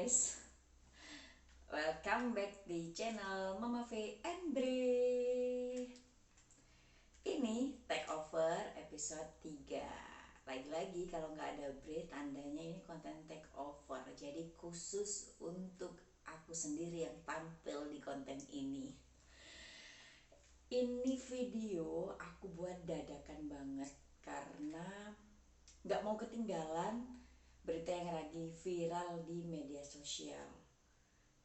guys, welcome back di channel Mama V and Bre. Ini take over episode 3. Lagi-lagi kalau nggak ada Bre, tandanya ini konten take over. Jadi khusus untuk aku sendiri yang tampil di konten ini. Ini video aku buat dadakan banget karena nggak mau ketinggalan berita yang lagi viral di media sosial.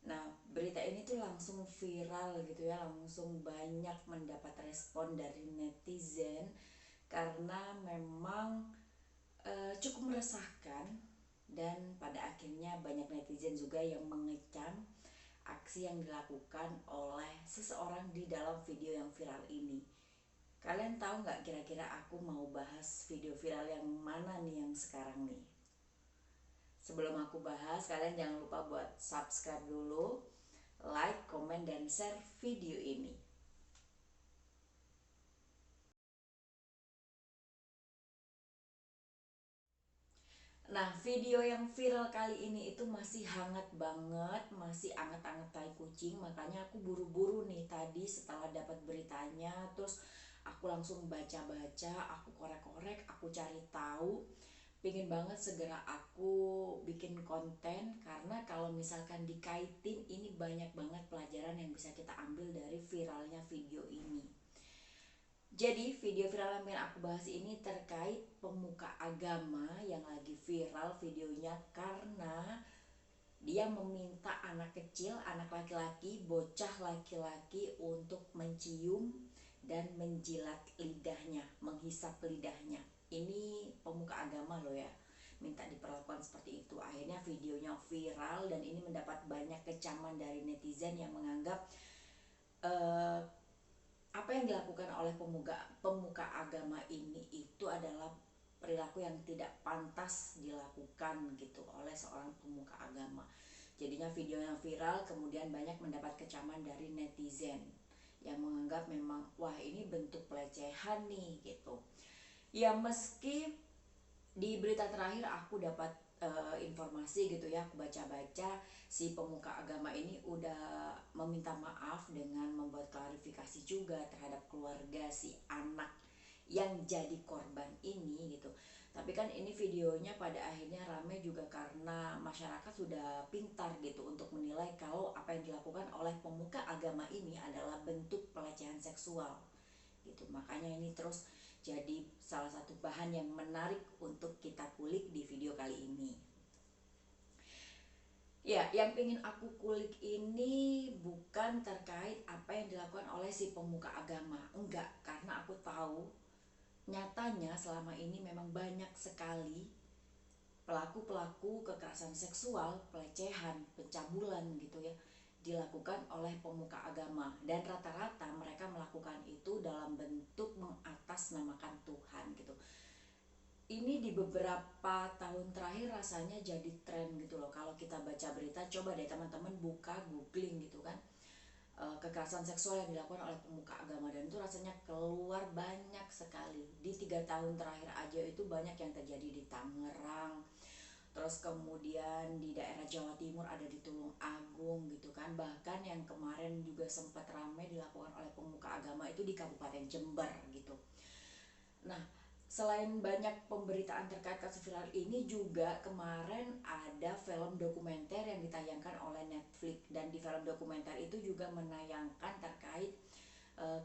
Nah, berita ini tuh langsung viral gitu ya, langsung banyak mendapat respon dari netizen karena memang cukup meresahkan, dan pada akhirnya banyak netizen juga yang mengecam aksi yang dilakukan oleh seseorang di dalam video yang viral ini. Kalian tahu nggak kira-kira aku mau bahas video viral yang mana nih yang sekarang nih? Sebelum aku bahas, kalian jangan lupa buat subscribe dulu, like, komen, dan share video ini. Nah, video yang viral kali ini itu masih hangat banget, masih anget-anget tai kucing. Makanya aku buru-buru nih tadi setelah dapat beritanya, terus aku langsung baca-baca, aku korek-korek, aku cari tahu. Pingin banget segera aku bikin konten, karena kalau misalkan dikaitin ini banyak banget pelajaran yang bisa kita ambil dari viralnya video ini. Jadi video viral yang ingin aku bahas ini terkait pemuka agama yang lagi viral videonya karena dia meminta anak kecil, anak laki-laki, bocah laki-laki untuk mencium dan menjilat lidahnya, menghisap lidahnya. Ini pemuka agama loh ya, minta diperlakukan seperti itu. Akhirnya videonya viral dan ini mendapat banyak kecaman dari netizen yang menganggap apa yang dilakukan oleh pemuka agama ini itu adalah perilaku yang tidak pantas dilakukan gitu oleh seorang pemuka agama. Jadinya video yang viral kemudian banyak mendapat kecaman dari netizen yang menganggap memang wah ini bentuk pelecehan nih gitu. Ya meski di berita terakhir aku dapat informasi gitu ya, aku baca-baca si pemuka agama ini udah meminta maaf dengan membuat klarifikasi juga terhadap keluarga si anak yang jadi korban ini gitu. Tapi kan ini videonya pada akhirnya rame juga karena masyarakat sudah pintar gitu untuk menilai kalau apa yang dilakukan oleh pemuka agama ini adalah bentuk pelecehan seksual gitu. Makanya ini terus jadi salah satu bahan yang menarik untuk kita kulik di video kali ini. Ya, yang ingin aku kulik ini bukan terkait apa yang dilakukan oleh si pemuka agama. Enggak, karena aku tahu nyatanya selama ini memang banyak sekali pelaku-pelaku kekerasan seksual, pelecehan, pencabulan gitu ya, dilakukan oleh pemuka agama, dan rata-rata mereka melakukan itu dalam bentuk mengatasnamakan Tuhan gitu. Ini di beberapa tahun terakhir rasanya jadi tren gitu loh. Kalau kita baca berita, coba deh teman-teman buka googling gitu kan, kekerasan seksual yang dilakukan oleh pemuka agama, dan itu rasanya keluar banyak sekali. Di 3 tahun terakhir aja itu banyak yang terjadi di Tangerang, terus kemudian di daerah Jawa Timur ada di Tulung Agung gitu kan. Bahkan yang kemarin juga sempat ramai dilakukan oleh pemuka agama itu di Kabupaten Jember gitu. Nah, selain banyak pemberitaan terkait kasus viral ini, juga kemarin ada film dokumenter yang ditayangkan oleh Netflix, dan di film dokumenter itu juga menayangkan terkait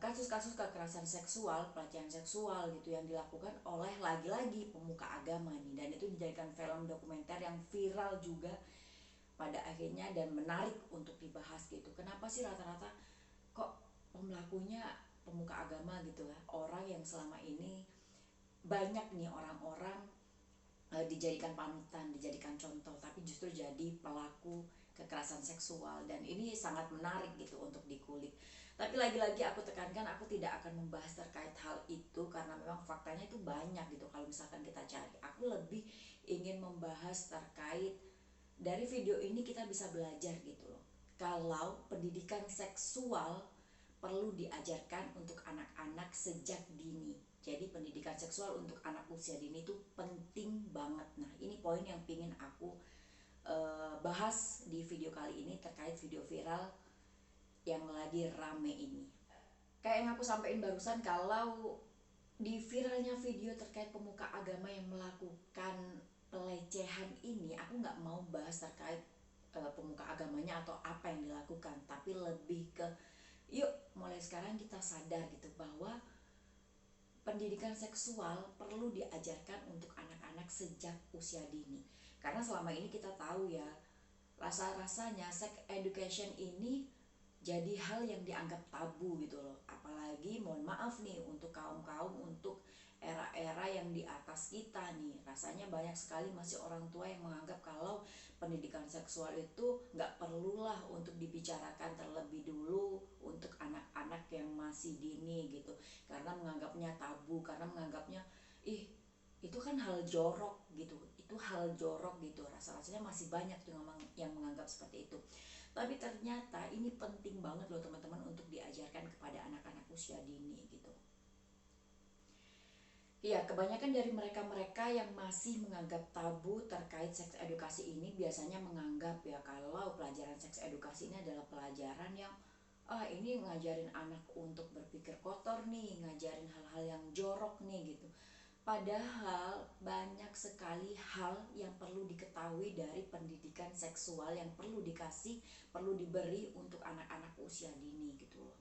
kasus-kasus kekerasan seksual, pelecehan seksual gitu yang dilakukan oleh lagi-lagi pemuka agama nih, dan itu dijadikan film dokumenter yang viral juga pada akhirnya dan menarik untuk dibahas gitu. Kenapa sih rata-rata kok pelakunya pemuka agama gitu ya, orang yang selama ini banyak nih orang-orang dijadikan panutan, dijadikan contoh, tapi justru jadi pelaku kekerasan seksual, dan ini sangat menarik gitu untuk dikulik. Tapi lagi-lagi aku tekankan, aku tidak akan membahas terkait hal itu karena memang faktanya itu banyak gitu kalau misalkan kita cari. Aku lebih ingin membahas terkait dari video ini kita bisa belajar gitu loh, kalau pendidikan seksual perlu diajarkan untuk anak-anak sejak dini. Jadi pendidikan seksual untuk anak usia dini itu penting banget. Nah, ini poin yang pingin aku bahas di video kali ini terkait video viral yang lagi rame ini. Kayak yang aku sampaikan barusan, kalau di viralnya video terkait pemuka agama yang melakukan pelecehan ini, aku nggak mau bahas terkait pemuka agamanya atau apa yang dilakukan, tapi lebih ke yuk mulai sekarang kita sadar gitu bahwa pendidikan seksual perlu diajarkan untuk anak-anak sejak usia dini. Karena selama ini kita tahu ya, rasa-rasanya sex education ini jadi hal yang dianggap tabu gitu loh. Apalagi mohon maaf nih untuk kaum-kaum, untuk era-era yang di atas kita nih, rasanya banyak sekali masih orang tua yang menganggap kalau pendidikan seksual itu nggak perlulah untuk dibicarakan terlebih dulu untuk anak-anak yang masih dini gitu, karena menganggapnya tabu, karena menganggapnya ih itu kan hal jorok gitu, itu hal jorok gitu, rasa-rasanya masih banyak tuh yang menganggap seperti itu. Tapi ternyata ini penting banget loh teman-teman untuk diajarkan kepada anak-anak usia dini gitu. Ya, kebanyakan dari mereka-mereka yang masih menganggap tabu terkait seks edukasi ini biasanya menganggap ya kalau pelajaran seks edukasi ini adalah pelajaran yang ini ngajarin anak untuk berpikir kotor nih, ngajarin hal-hal yang jorok nih gitu. Padahal banyak sekali hal yang perlu diketahui dari pendidikan seksual yang perlu dikasih, perlu diberi untuk anak-anak usia dini gitu loh.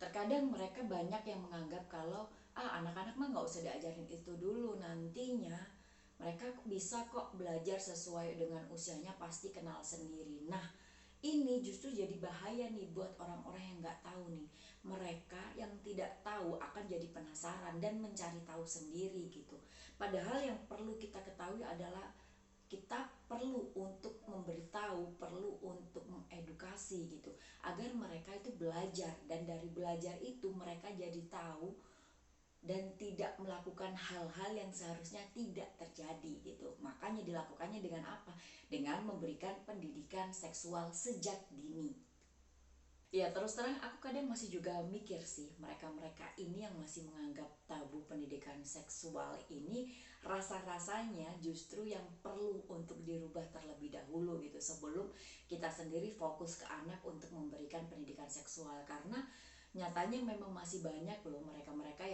Terkadang mereka banyak yang menganggap kalau anak-anak mah nggak usah diajarin itu dulu, nantinya mereka bisa kok belajar sesuai dengan usianya, pasti kenal sendiri. Nah, ini justru jadi bahaya nih buat orang-orang yang nggak tahu nih. Mereka yang tidak tahu akan jadi penasaran dan mencari tahu sendiri gitu. Padahal yang perlu kita ketahui adalah kita perlu untuk memberitahu, perlu untuk mengedukasi gitu, agar mereka itu belajar, dan dari belajar itu mereka jadi tahu dan tidak melakukan hal-hal yang seharusnya tidak terjadi gitu. Makanya dilakukannya dengan apa? Dengan memberikan pendidikan seksual sejak dini. Ya terus terang aku kadang masih juga mikir sih, mereka-mereka ini yang masih menganggap tabu pendidikan seksual ini rasa-rasanya justru yang perlu untuk dirubah terlebih dahulu gitu, sebelum kita sendiri fokus ke anak untuk memberikan pendidikan seksual. Karena nyatanya memang masih banyak loh mereka-mereka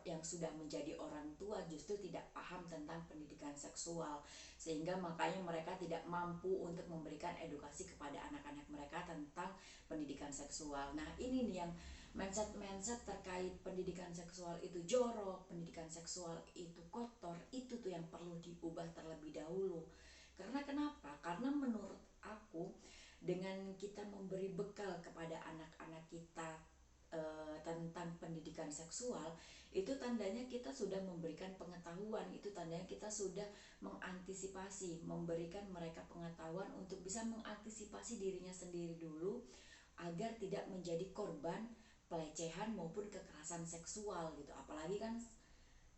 yang sudah menjadi orang tua justru tidak paham tentang pendidikan seksual, sehingga makanya mereka tidak mampu untuk memberikan edukasi kepada anak-anak mereka tentang pendidikan seksual. Nah ini nih yang mindset terkait pendidikan seksual itu jorok, pendidikan seksual itu kotor, itu tuh yang perlu diubah terlebih dahulu. Karena kenapa? Karena menurut aku dengan kita memberi bekal kepada anak-anak kita tentang pendidikan seksual, itu tandanya kita sudah memberikan pengetahuan, itu tandanya kita sudah mengantisipasi, memberikan mereka pengetahuan untuk bisa mengantisipasi dirinya sendiri dulu agar tidak menjadi korban pelecehan maupun kekerasan seksual gitu. Apalagi kan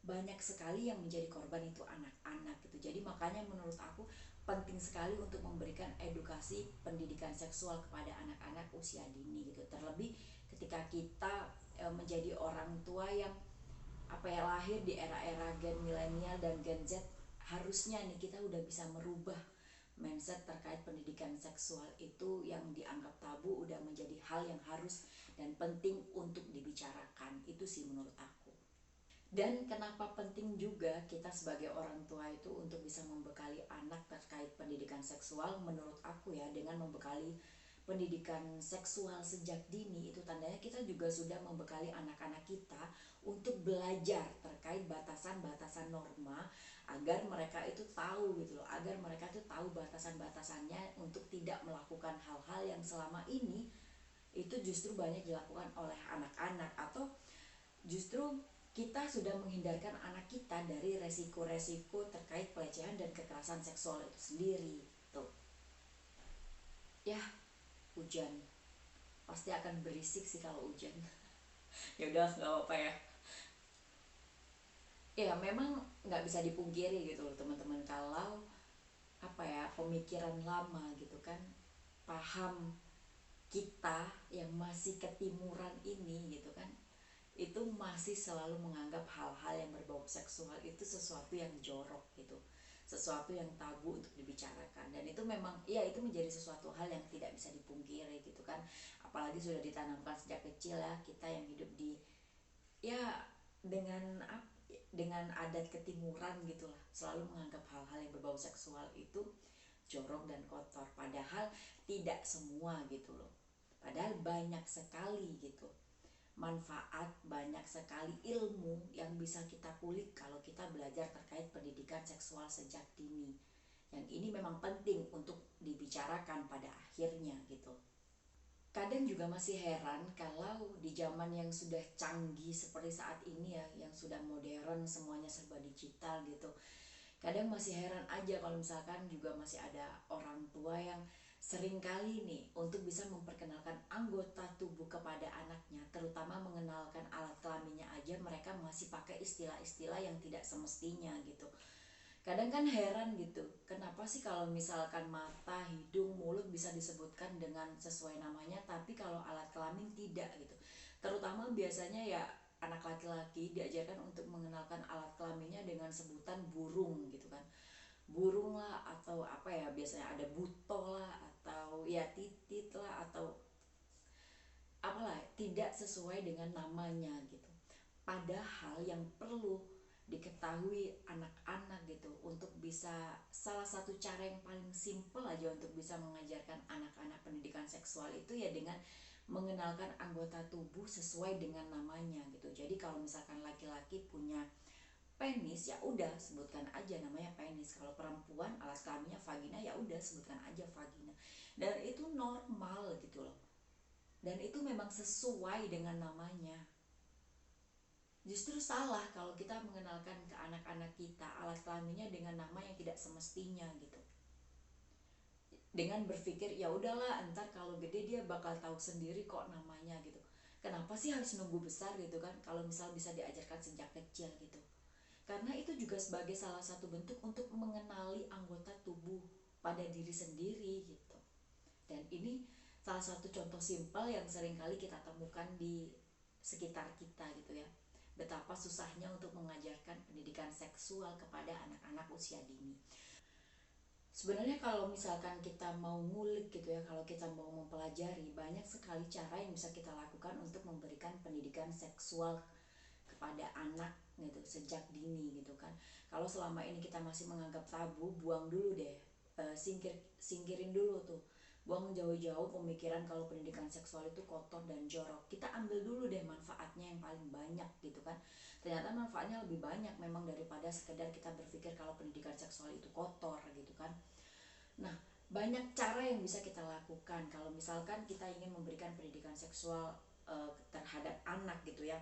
banyak sekali yang menjadi korban itu anak-anak gitu. Jadi makanya menurut aku penting sekali untuk memberikan edukasi pendidikan seksual kepada anak-anak usia dini gitu. Terlebih ketika kita menjadi orang tua yang lahir di era-era Gen milenial dan Gen Z, harusnya nih kita udah bisa merubah mindset terkait pendidikan seksual itu yang dianggap tabu udah menjadi hal yang harus dan penting untuk dibicarakan. Itu sih menurut aku. Dan kenapa penting juga kita sebagai orang tua itu untuk bisa membekali anak terkait pendidikan seksual, menurut aku ya, dengan membekali pendidikan seksual sejak dini, itu tandanya kita juga sudah membekali anak-anak kita untuk belajar terkait batasan-batasan norma, agar mereka itu tahu gitu loh, agar mereka itu tahu batasan-batasannya untuk tidak melakukan hal-hal yang selama ini itu justru banyak dilakukan oleh anak-anak, atau justru kita sudah menghindarkan anak kita dari resiko-resiko terkait pelecehan dan kekerasan seksual itu sendiri tuh. Ya, hujan pasti akan berisik sih kalau hujan. Ya udah nggak apa-apa ya. Ya memang nggak bisa dipungkiri gitu loh teman-teman, kalau pemikiran lama gitu kan, paham kita yang masih ketimuran ini gitu kan, itu masih selalu menganggap hal-hal yang berbau seksual itu sesuatu yang jorok gitu. sesuatu yang tabu untuk dibicarakan. Dan itu memang ya itu menjadi sesuatu hal yang tidak bisa dipungkiri gitu kan, apalagi sudah ditanamkan sejak kecil ya, kita yang hidup di ya dengan dengan adat ketimuran gitulah, selalu menganggap hal-hal yang berbau seksual itu jorok dan kotor, padahal tidak semua gitu loh, padahal banyak sekali gitu manfaat, banyak sekali ilmu yang bisa kita kulik kalau kita belajar terkait pendidikan seksual sejak dini, yang ini memang penting untuk dibicarakan pada akhirnya gitu. Kadang juga masih heran kalau di zaman yang sudah canggih seperti saat ini ya, yang sudah modern, semuanya serba digital gitu, kadang masih heran aja kalau misalkan juga masih ada orang tua yang sering kali nih untuk bisa memperkenalkan anggota tubuh kepada anaknya, terutama mengenalkan alat kelaminnya aja mereka masih pakai istilah-istilah yang tidak semestinya gitu. Kadang kan heran gitu, kenapa sih kalau misalkan mata, hidung, mulut bisa disebutkan dengan sesuai namanya, tapi kalau alat kelamin tidak gitu. Terutama biasanya ya anak laki-laki diajarkan untuk mengenalkan alat kelaminnya dengan sebutan burung gitu kan. Burung lah, atau apa ya, biasanya ada buto lah, atau ya titit lah, atau apalah, tidak sesuai dengan namanya gitu. Padahal yang perlu diketahui anak-anak gitu, untuk bisa, salah satu cara yang paling simpel aja untuk bisa mengajarkan anak-anak pendidikan seksual itu ya dengan mengenalkan anggota tubuh sesuai dengan namanya gitu. Jadi kalau misalkan laki-laki punya penis, ya udah sebutkan aja namanya penis. Kalau perempuan alas kelaminnya vagina, ya udah sebutkan aja vagina. Dan itu normal gitu loh. Dan itu memang sesuai dengan namanya. Justru salah kalau kita mengenalkan ke anak-anak kita alat kelaminnya dengan nama yang tidak semestinya gitu. Dengan berpikir ya udahlah, entar kalau gede dia bakal tahu sendiri kok namanya gitu. Kenapa sih harus nunggu besar gitu kan, kalau misal bisa diajarkan sejak kecil gitu. Karena itu juga sebagai salah satu bentuk untuk mengenali anggota tubuh pada diri sendiri gitu. Dan ini salah satu contoh simpel yang seringkali kita temukan di sekitar kita gitu ya. Betapa susahnya untuk mengajarkan pendidikan seksual kepada anak-anak usia dini. Sebenarnya kalau misalkan kita mau ngulik gitu ya, kalau kita mau mempelajari, banyak sekali cara yang bisa kita lakukan untuk memberikan pendidikan seksual kepada anak gitu sejak dini gitu kan. Kalau selama ini kita masih menganggap tabu, buang dulu deh, singkirin dulu tuh, buang jauh-jauh pemikiran kalau pendidikan seksual itu kotor dan jorok. Kita ambil dulu deh manfaatnya yang paling banyak gitu kan. Ternyata manfaatnya lebih banyak memang daripada sekedar kita berpikir kalau pendidikan seksual itu kotor gitu kan. Nah, banyak cara yang bisa kita lakukan kalau misalkan kita ingin memberikan pendidikan seksual terhadap anak gitu ya.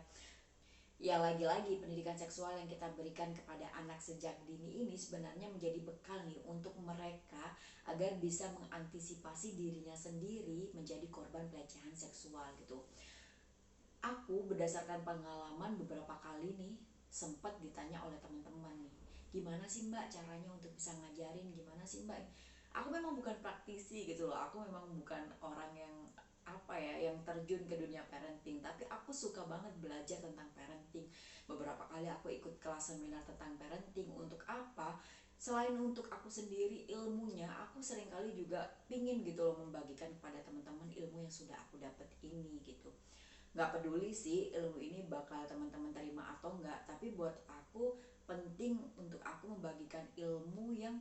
Ya lagi-lagi pendidikan seksual yang kita berikan kepada anak sejak dini ini sebenarnya menjadi bekal nih untuk mereka agar bisa mengantisipasi dirinya sendiri menjadi korban pelecehan seksual gitu. Aku berdasarkan pengalaman beberapa kali nih sempat ditanya oleh teman-teman nih, gimana sih mbak caranya untuk bisa ngajarin, gimana sih mbak. Aku memang bukan praktisi gitu loh, aku memang bukan orang yang apa ya, yang terjun ke dunia parenting, tapi aku suka banget belajar tentang parenting. Beberapa kali aku ikut kelas seminar tentang parenting. Untuk apa? Selain untuk aku sendiri ilmunya, aku seringkali juga pingin gitu loh membagikan kepada teman-teman ilmu yang sudah aku dapat ini gitu. Nggak peduli sih ilmu ini bakal teman-teman terima atau enggak, tapi buat aku penting untuk aku membagikan ilmu yang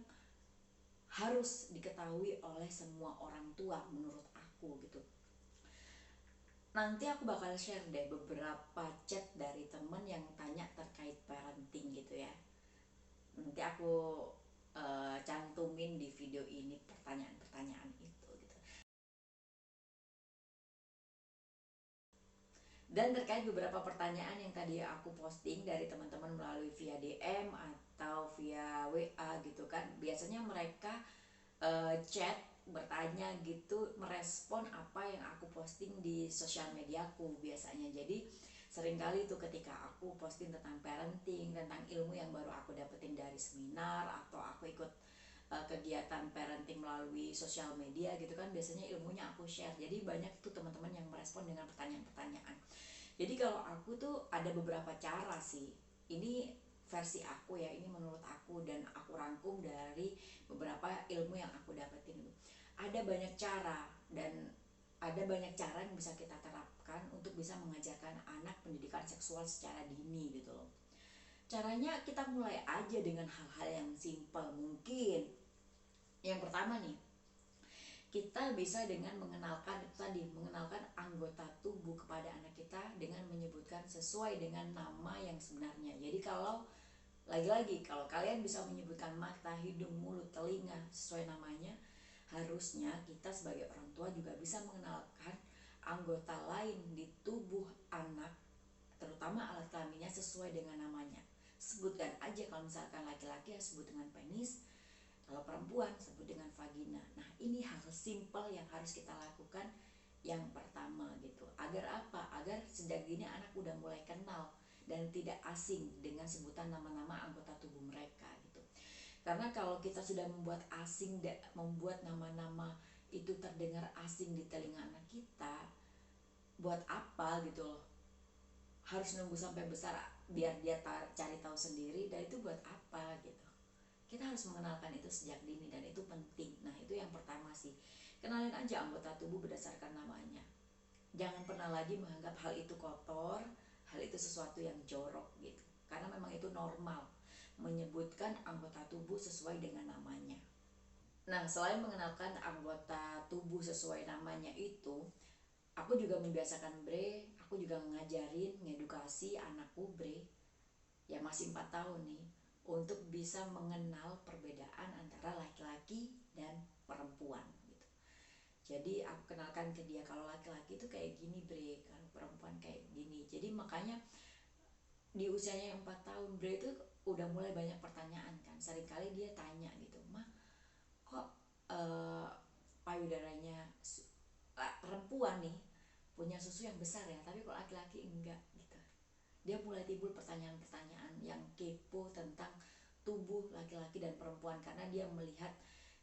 harus diketahui oleh semua orang tua menurut aku gitu. Nanti aku bakal share deh beberapa chat dari temen yang tanya terkait parenting gitu ya. Nanti aku cantumin di video ini pertanyaan-pertanyaan itu gitu. Dan terkait beberapa pertanyaan yang tadi aku posting dari teman-teman melalui via DM atau via WA gitu kan, biasanya mereka chat bertanya gitu, merespon apa yang aku posting di sosial mediaku biasanya. Jadi seringkali itu ketika aku posting tentang parenting, tentang ilmu yang baru aku dapetin dari seminar, atau aku ikut kegiatan parenting melalui sosial media gitu kan, biasanya ilmunya aku share. Jadi banyak tuh teman-teman yang merespon dengan pertanyaan-pertanyaan. Jadi kalau aku tuh ada beberapa cara sih, ini versi aku ya, ini menurut aku dan aku rangkum rangkum dari beberapa ilmu yang aku dapetin. Ada banyak cara, dan ada banyak cara yang bisa kita terapkan untuk bisa mengajarkan anak pendidikan seksual secara dini gitu loh. Caranya kita mulai aja dengan hal-hal yang simpel. Mungkin yang pertama nih, kita bisa dengan mengenalkan itu tadi, mengenalkan anggota tubuh kepada anak kita dengan menyebutkan sesuai dengan nama yang sebenarnya. Jadi kalau lagi-lagi kalau kalian bisa menyebutkan mata, hidung, mulut, telinga sesuai namanya, harusnya kita sebagai orang tua juga bisa mengenalkan anggota lain di tubuh anak, terutama alat kelaminnya sesuai dengan namanya. Sebutkan aja, kalau misalkan laki-laki ya sebut dengan penis, kalau perempuan sebut dengan vagina. Nah, ini hal simpel yang harus kita lakukan yang pertama gitu. Agar apa? Agar sejak dini anak udah mulai kenal dan tidak asing dengan sebutan nama-nama anggota tubuh mereka gitu. Karena kalau kita sudah membuat asing, membuat nama-nama itu terdengar asing di telinga anak kita, buat apa gitu loh? Harus nunggu sampai besar biar dia cari tahu sendiri, dan itu buat apa gitu. Kita harus mengenalkan itu sejak dini dan itu penting. Nah, itu yang pertama sih. Kenalin aja anggota tubuh berdasarkan namanya. Jangan pernah lagi menganggap hal itu kotor, hal itu sesuatu yang jorok gitu. Karena memang itu normal menyebutkan anggota tubuh sesuai dengan namanya. Nah, selain mengenalkan anggota tubuh sesuai namanya itu, aku juga membiasakan Bre, aku juga ngajarin, ngedukasi anakku Bre, yang masih 4 tahun nih, untuk bisa mengenal perbedaan antara laki-laki dan perempuan gitu. Jadi aku kenalkan ke dia kalau laki-laki itu kayak gini Bre, kalau perempuan kayak gini. Jadi makanya di usianya yang 4 tahun Bre itu udah mulai banyak pertanyaan kan. Seringkali dia tanya gitu, "Ma, kok payudaranya perempuan nih punya susu yang besar ya, tapi kok laki-laki enggak?" Gitu. Dia mulai timbul pertanyaan-pertanyaan yang kepo tentang tubuh laki-laki dan perempuan, karena dia melihat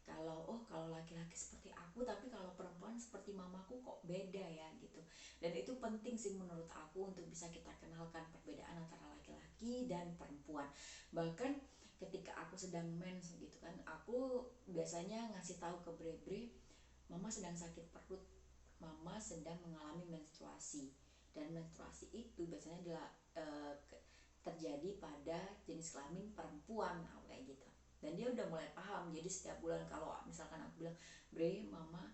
kalau laki-laki seperti aku, tapi kalau perempuan seperti mamaku kok beda ya gitu. Dan itu penting sih menurut aku untuk bisa kita kenalkan perbedaan antara laki-laki dan perempuan. Bahkan ketika aku sedang mens gitu kan, aku biasanya ngasih tahu ke Bre, mama sedang sakit perut, mama sedang mengalami menstruasi, dan menstruasi itu biasanya terjadi pada jenis kelamin perempuan, kayak gitu. Dan dia udah mulai paham. Jadi setiap bulan kalau misalkan aku bilang, Bre, mama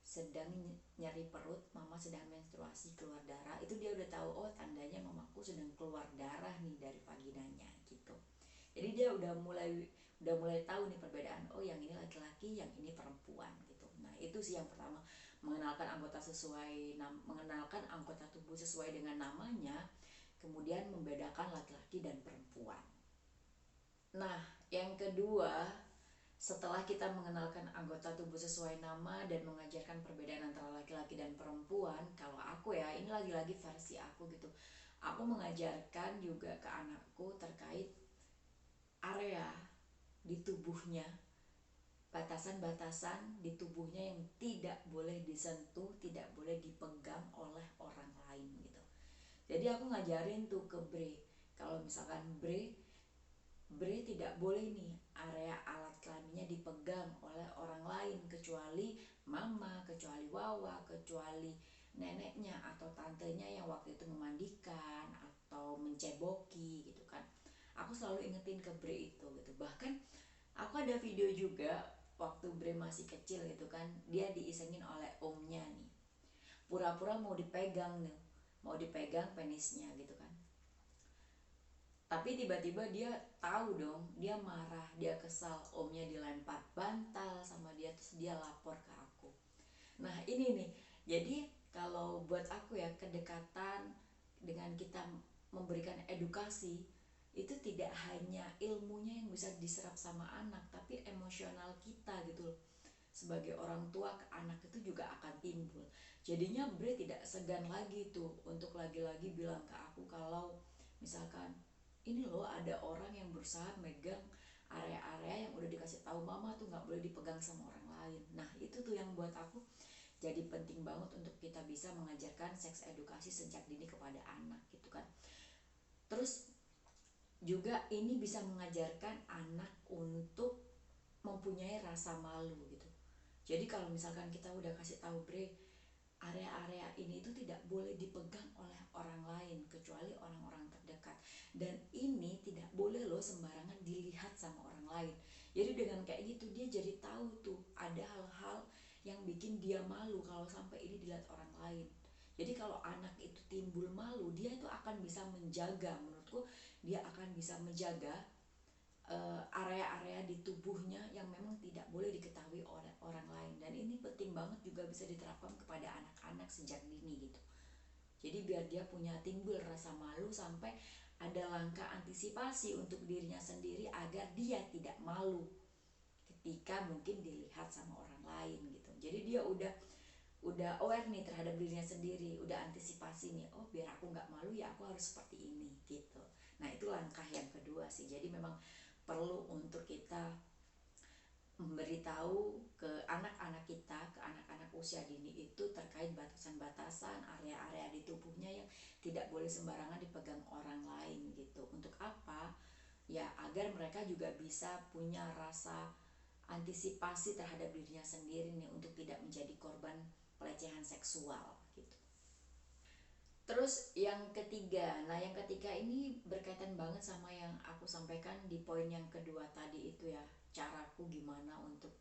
sedang nyeri perut, mama sedang menstruasi, keluar darah, itu dia udah tahu, oh tandanya mamaku sedang keluar darah nih dari vaginanya gitu. Jadi dia udah mulai tahu nih perbedaan, oh yang ini laki-laki, yang ini perempuan gitu. Nah, itu sih yang pertama, mengenalkan anggota tubuh sesuai dengan namanya, kemudian membedakan laki-laki dan perempuan. Nah, yang kedua, setelah kita mengenalkan anggota tubuh sesuai nama dan mengajarkan perbedaan antara laki-laki dan perempuan, kalau aku ya, ini lagi-lagi versi aku gitu, aku mengajarkan juga ke anakku terkait area di tubuhnya, batasan-batasan di tubuhnya yang tidak boleh disentuh, tidak boleh dipegang oleh orang lain gitu. Jadi aku ngajarin tuh ke Bre, kalau misalkan Bre tidak boleh nih area alat kelaminnya dipegang oleh orang lain, kecuali mama, kecuali wawa, kecuali neneknya atau tantenya yang waktu itu memandikan atau menceboki gitu kan. Aku selalu ingetin ke Bre itu gitu. Bahkan aku ada video juga waktu Bre masih kecil gitu kan, dia diisengin oleh omnya nih, pura-pura mau dipegang nih, mau dipegang penisnya gitu kan. Tapi tiba-tiba dia tahu dong, dia marah, dia kesal, omnya dilempar bantal sama dia, terus dia lapor ke aku. Nah ini nih, jadi kalau buat aku ya, kedekatan dengan kita memberikan edukasi itu tidak hanya ilmunya yang bisa diserap sama anak, tapi emosional kita gitu loh. Sebagai orang tua ke anak itu juga akan timbul. Jadinya Bre tidak segan lagi tuh untuk lagi-lagi bilang ke aku kalau misalkan, ini loh ada orang yang berusaha megang area-area yang udah dikasih tahu mama tuh nggak boleh dipegang sama orang lain. Nah itu tuh yang buat aku jadi penting banget untuk kita bisa mengajarkan seks edukasi sejak dini kepada anak gitu kan. Terus juga ini bisa mengajarkan anak untuk mempunyai rasa malu gitu. Jadi kalau misalkan kita udah kasih tahu Bre, area-area ini itu tidak boleh dipegang oleh orang lain kecuali orang-orang terdekat, dan ini tidak boleh loh sembarangan dilihat sama orang lain. Jadi dengan kayak gitu dia jadi tahu tuh ada hal-hal yang bikin dia malu kalau sampai ini dilihat orang lain. Jadi kalau anak itu timbul malu, dia itu akan bisa menjaga, menurutku dia akan bisa menjaga area-area di tubuhnya yang memang tidak boleh diketahui oleh orang lain. Dan ini penting banget juga bisa diterapkan kepada anak-anak sejak dini gitu. Jadi biar dia punya timbul rasa malu sampai ada langkah antisipasi untuk dirinya sendiri agar dia tidak malu ketika mungkin dilihat sama orang lain gitu. Jadi dia udah aware nih terhadap dirinya sendiri, udah antisipasi nih, oh biar aku nggak malu ya aku harus seperti ini gitu. Nah itu langkah yang kedua sih. Jadi memang perlu untuk kita memberitahu ke anak-anak kita, ke anak-anak usia dini itu terkait batasan-batasan area-area di tubuhnya yang tidak boleh sembarangan dipegang orang lain gitu. Untuk apa? Ya agar mereka juga bisa punya rasa antisipasi terhadap dirinya sendiri nih untuk tidak menjadi korban pelecehan seksual gitu. Terus yang ketiga, nah yang ketiga ini berkaitan banget sama yang aku sampaikan di poin yang kedua tadi itu ya, caraku gimana untuk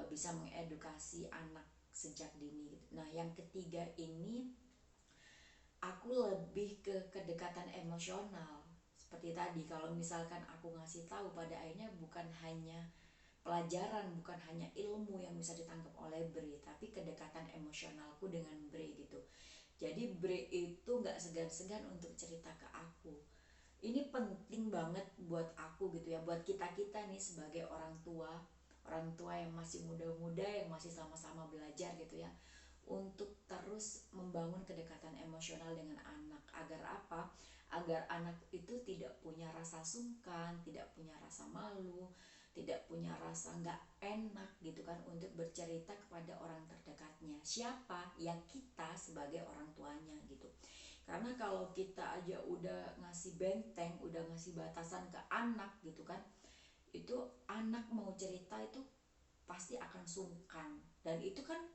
bisa mengedukasi anak sejak dini gitu. Nah yang ketiga ini aku lebih ke kedekatan emosional. Seperti tadi kalau misalkan aku ngasih tahu pada akhirnya bukan hanya pelajaran, bukan hanya ilmu yang bisa ditangkap oleh Bre, tapi kedekatan emosionalku dengan Bre gitu. Jadi Bre itu gak segan-segan untuk cerita ke aku. Ini penting banget buat aku gitu ya, buat kita-kita nih sebagai orang tua yang masih muda-muda, yang masih sama-sama belajar gitu ya, untuk terus membangun kedekatan emosional dengan anak. Agar apa? Agar anak itu tidak punya rasa sungkan, tidak punya rasa malu, tidak punya rasa nggak enak gitu kan untuk bercerita kepada orang terdekatnya. Siapa? Ya kita sebagai orang tuanya gitu. Karena kalau kita aja udah ngasih benteng, udah ngasih batasan ke anak gitu kan, itu anak mau cerita itu pasti akan sungkan. Dan itu kan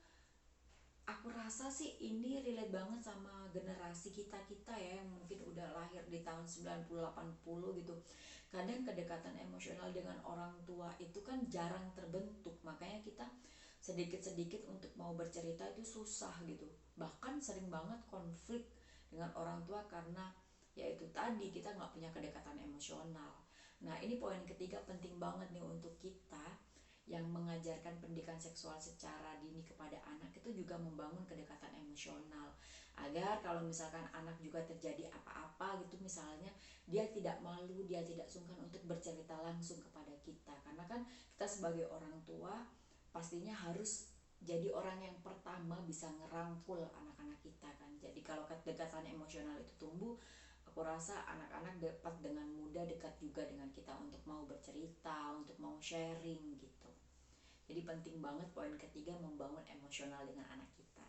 aku rasa sih ini relate banget sama generasi kita-kita ya yang mungkin udah lahir di tahun 90 80 gitu. Kadang kedekatan emosional dengan orang tua itu kan jarang terbentuk. Makanya kita sedikit-sedikit untuk mau bercerita itu susah gitu. Bahkan sering banget konflik dengan orang tua karena yaitu tadi kita nggak punya kedekatan emosional. Nah ini poin ketiga penting banget nih untuk kita yang mengajarkan pendidikan seksual secara dini kepada anak itu juga membangun kedekatan emosional agar kalau misalkan anak juga terjadi apa-apa gitu misalnya, dia tidak malu, dia tidak sungkan untuk bercerita langsung kepada kita. Karena kan kita sebagai orang tua pastinya harus jadi orang yang pertama bisa ngerangkul anak-anak kita kan. Jadi kalau kedekatan emosional itu tumbuh, aku rasa anak-anak dapat dengan mudah dekat juga dengan kita untuk mau bercerita, untuk mau sharing gitu. Jadi penting banget poin ketiga membangun emosional dengan anak kita.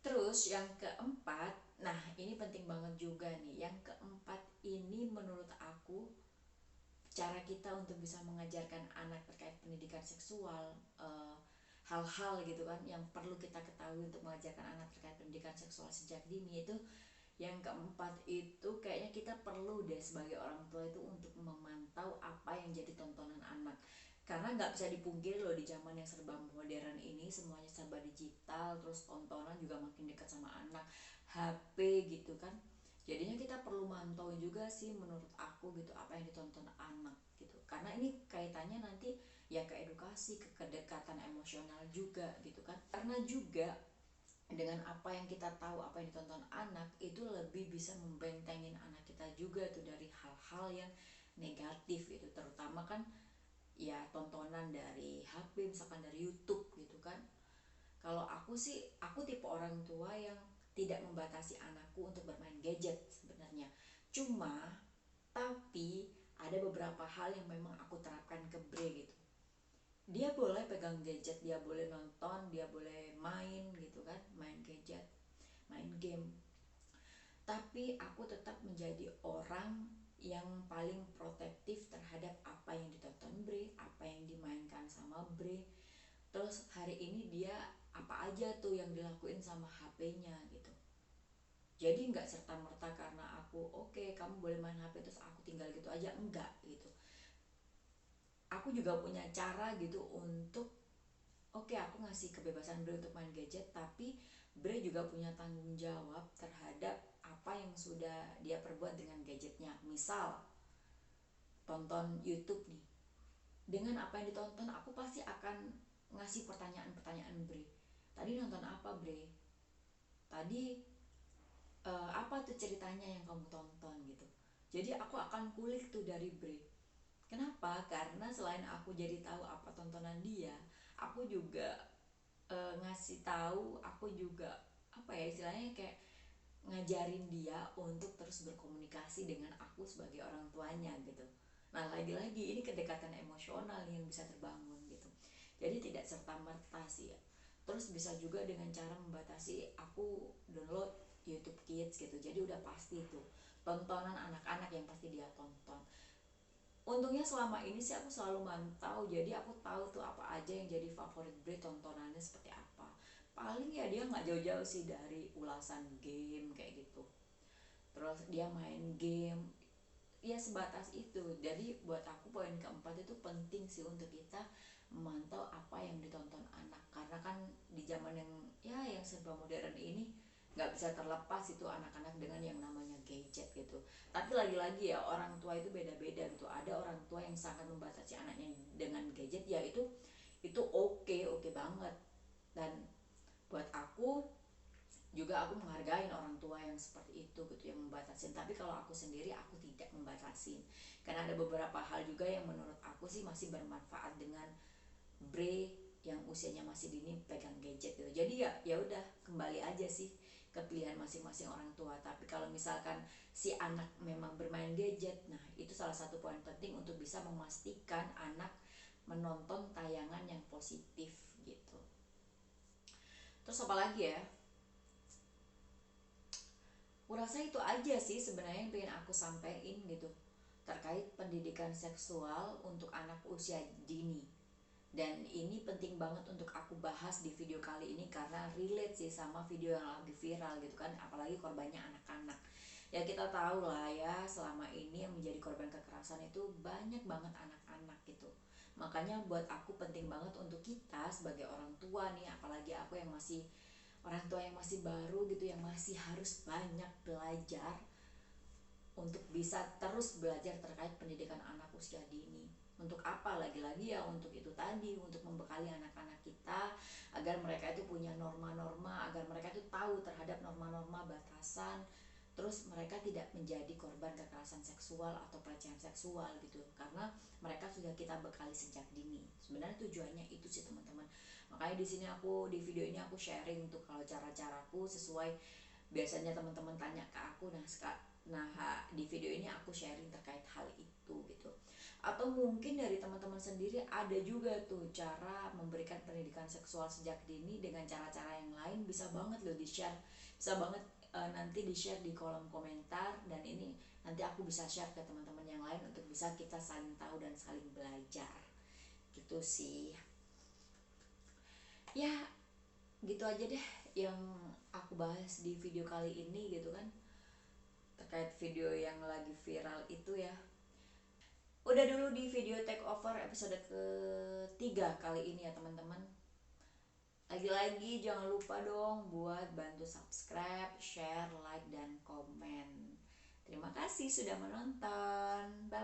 Terus yang keempat, nah ini penting banget juga nih. Yang keempat ini menurut aku cara kita untuk bisa mengajarkan anak terkait pendidikan seksual, hal-hal gitu kan yang perlu kita ketahui untuk mengajarkan anak terkait pendidikan seksual sejak dini itu. Yang keempat itu kayaknya kita perlu deh sebagai orang tua itu untuk memantau apa yang jadi tontonan anak. Karena nggak bisa dipungkiri loh di zaman yang serba modern ini semuanya serba digital, terus tontonan juga makin dekat sama anak, HP gitu kan. Jadinya kita perlu mantau juga sih menurut aku gitu apa yang ditonton anak gitu. Karena ini kaitannya nanti ya ke edukasi, ke kedekatan emosional juga gitu kan. Karena juga dengan apa yang kita tahu, apa yang ditonton anak itu lebih bisa membentengin anak kita juga tuh dari hal-hal yang negatif gitu, terutama kan ya tontonan dari HP misalkan dari YouTube gitu kan. Kalau aku sih, aku tipe orang tua yang tidak membatasi anakku untuk bermain gadget sebenarnya. Cuma tapi ada beberapa hal yang memang aku terapkan ke Bre gitu. Dia boleh pegang gadget, dia boleh nonton, dia boleh main gitu kan, main gadget, main game. Tapi aku tetap menjadi orang yang paling protektif terhadap apa yang ditonton Bre, apa yang dimain Bre. Terus hari ini dia apa aja tuh yang dilakuin sama HP-nya gitu. Jadi nggak serta merta karena aku oke, kamu boleh main HP terus aku tinggal gitu aja, enggak gitu. Aku juga punya cara gitu untuk oke, aku ngasih kebebasan Bre untuk main gadget, tapi Bre juga punya tanggung jawab terhadap apa yang sudah dia perbuat dengan gadgetnya. Misal tonton YouTube nih, dengan apa yang ditonton aku pasti akan ngasih pertanyaan-pertanyaan Bre. Tadi nonton apa Bre? Tadi apa tuh ceritanya yang kamu tonton gitu. Jadi aku akan kulik tuh dari Bre. Kenapa? Karena selain aku jadi tahu apa tontonan dia, aku juga ngasih tahu, aku juga apa ya istilahnya kayak ngajarin dia untuk terus berkomunikasi dengan aku sebagai orang tuanya gitu. Nah lagi-lagi ini kedekatan emosional yang bisa terbangun gitu. Jadi tidak serta merta sih ya. Terus bisa juga dengan cara membatasi, aku download YouTube Kids gitu. Jadi udah pasti tuh tontonan anak-anak yang pasti dia tonton. Untungnya selama ini sih aku selalu mantau, jadi aku tahu tuh apa aja yang jadi favorit Bre, tontonannya seperti apa. Paling ya dia nggak jauh-jauh sih dari ulasan game kayak gitu. Terus dia main game, ya sebatas itu. Jadi buat aku poin keempat itu penting sih untuk kita memantau apa yang ditonton anak, karena kan di zaman yang ya yang serba modern ini nggak bisa terlepas itu anak-anak dengan yang namanya gadget gitu. Tapi lagi-lagi ya orang tua itu beda-beda gitu. Ada orang tua yang sangat membatasi anaknya dengan gadget, ya itu oke banget. Dan buat aku juga, aku menghargai orang tua yang seperti itu gitu, yang membatasin. Tapi kalau aku sendiri aku tidak membatasin, karena ada beberapa hal juga yang menurut aku sih masih bermanfaat dengan Bre yang usianya masih dini pegang gadget gitu. Jadi ya udah, kembali aja sih ke pilihan masing-masing orang tua. Tapi kalau misalkan si anak memang bermain gadget, nah itu salah satu poin penting untuk bisa memastikan anak menonton tayangan yang positif gitu. Terus apa lagi ya, aku rasa itu aja sih sebenarnya yang pengen aku sampaikan gitu terkait pendidikan seksual untuk anak usia dini. Dan ini penting banget untuk aku bahas di video kali ini karena relate sih sama video yang lagi viral gitu kan, apalagi korbannya anak-anak. Ya kita tahu lah ya, selama ini yang menjadi korban kekerasan itu banyak banget anak-anak gitu. Makanya buat aku penting banget untuk kita sebagai orang tua nih, apalagi aku yang masih orang tua yang masih baru gitu, yang masih harus banyak belajar untuk bisa terus belajar terkait pendidikan anak usia dini. Untuk apa? Lagi-lagi ya untuk itu tadi, untuk membekali anak-anak kita agar mereka itu punya norma-norma, agar mereka itu tahu terhadap norma-norma batasan, terus mereka tidak menjadi korban kekerasan seksual atau pelecehan seksual gitu, karena mereka sudah kita bekali sejak dini. Sebenarnya tujuannya itu sih teman-teman. Makanya di sini aku, di video ini aku sharing untuk kalau cara-caraku sesuai biasanya teman-teman tanya ke aku. Nah di video ini aku sharing terkait hal itu gitu. Atau mungkin dari teman-teman sendiri ada juga tuh cara memberikan pendidikan seksual sejak dini dengan cara-cara yang lain, bisa banget loh di share, bisa banget nanti di share di kolom komentar, dan ini nanti aku bisa share ke teman-teman yang lain untuk bisa kita saling tahu dan saling belajar gitu sih ya. Gitu aja deh yang aku bahas di video kali ini gitu kan, terkait video yang lagi viral itu ya. Udah dulu di video take over episode ketiga kali ini ya teman-teman. Lagi-lagi jangan lupa dong buat bantu subscribe, share, like, dan komen. Terima kasih sudah menonton. Bye.